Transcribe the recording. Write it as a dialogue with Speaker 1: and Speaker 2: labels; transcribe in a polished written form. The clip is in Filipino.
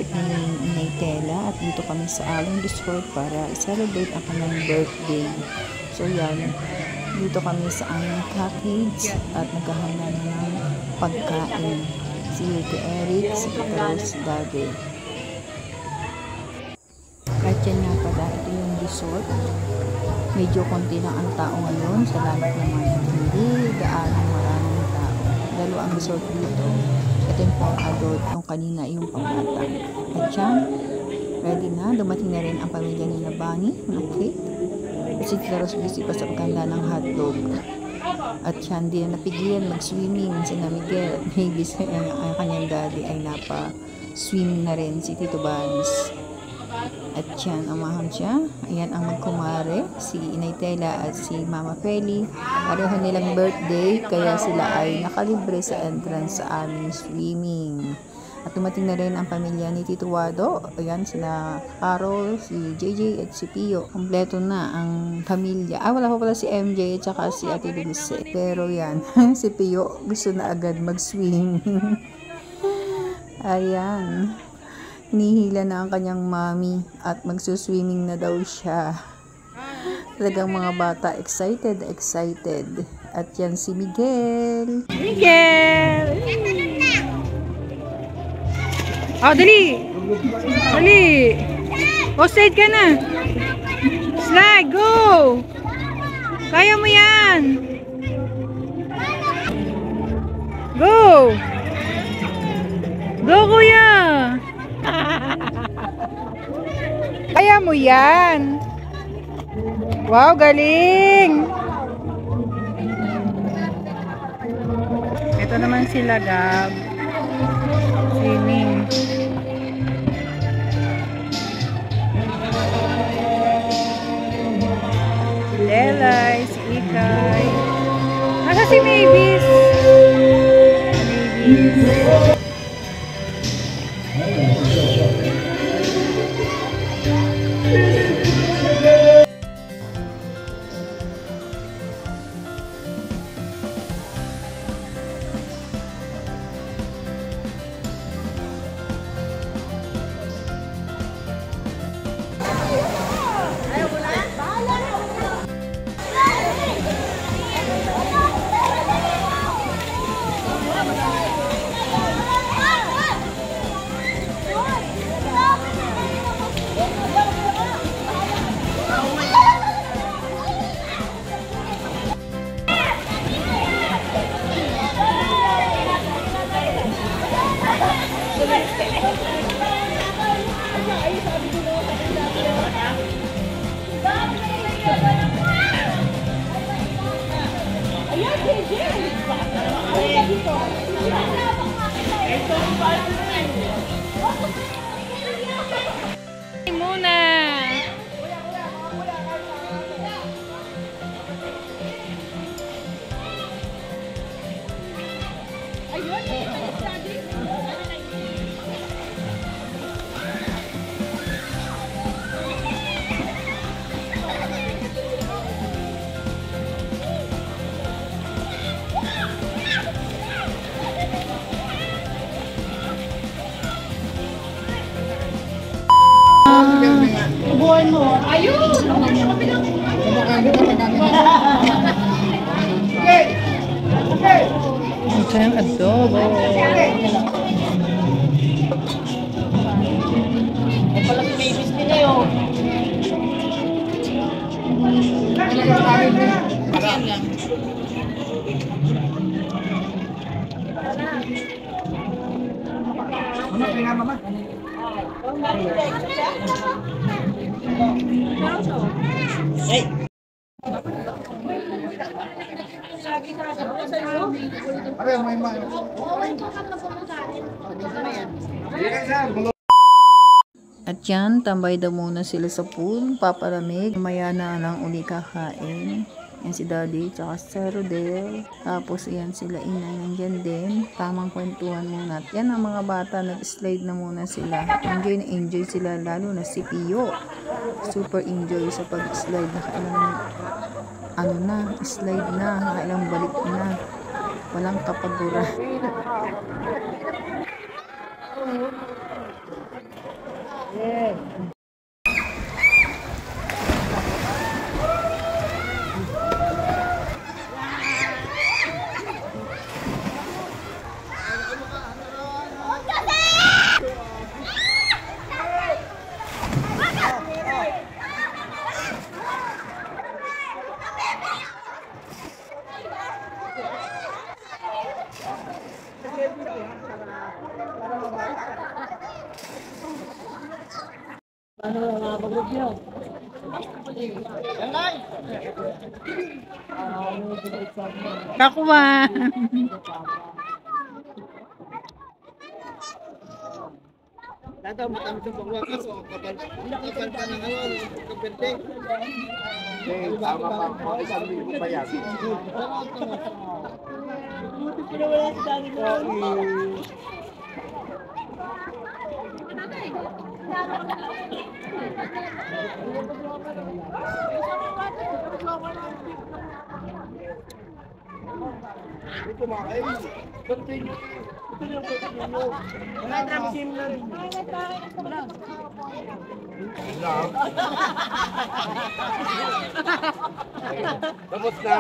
Speaker 1: resort ni Inay Tela at dito kami sa Along Resort para celebrate ang kanyang birthday. So yan, dito kami sa aming cottage at naghahanda na ng pagkain. Si Yuki Eric, si Rose, Daddy. At yan nga pala, ito yung resort. Medyo konti lang ang tao ngayon. Salamat naman. Hindi gaano maraming tao. Dalo ang resort dito. Ito yung pang adult. Yung kanina yung pambata. At yan, ready na. Dumating na rin ang pamilya ni Bunny. Okay. Si Tita Rose busy pa sa pagkanda ng hotdog. At yan, di na napigilan mag-swimming. Si na Miguel. Maybe ang kanyang daddy ay napa-swim na rin si Tito Bans. At yan, amahan siya. Ayan ang magkumare, si Inay Tela at si Mama Feli. Pareho nilang birthday, kaya sila ay nakalibre sa entrance sa aming swimming. At dumating na rin ang pamilya ni Tito Wado. Ayan, sila Carol, si JJ at si Pio. Kompleto na ang pamilya. Wala pa pala si MJ at saka si Ate Dulce. Pero yan, si Pio gusto na agad mag-swim. Ayan. Hinihila na ang kanyang mami at magsuswimming na daw siya. Talagang mga bata excited. At yan si Miguel. Miguel! Oh, dali! Oh, slide ka na! Slide, go! Kaya mo yan! Go! Go, kuya! Kaya mo yan. Wow, galing. Ito naman sila Gab. Swimming. Si Lelay, si Ikay. Nasa si Mavis. Muna. Buwan mo. Ayun! Ito yung adobo. Ay pala si Mavis din na yun. Ano kaya mama? Hey. At yan, tambay daw muna sila sa pool, papalamig. Maya na lang uli kakain. Yan si Daddy, tsaka si Rodel. Tapos yan sila Inay, nandyan din. Tamang kwentuhan muna. At yan ang mga bata, nag-slide na muna sila. Enjoy na enjoy sila, lalo na si Pio. Super enjoy sa pag-slide. Nakailang, slide na. Nakailang balik na. Walang kapagura. Kakuha.
Speaker 2: Dito, matamis yung pagwakas o kapal pa ng halal, kapente. Tama pa po, isang libo pa yan. Buti ko na wala sa dami ko. Ito mga kayo. Ito yung pagkakas mo. Mga tramsim na rin. Tapos na.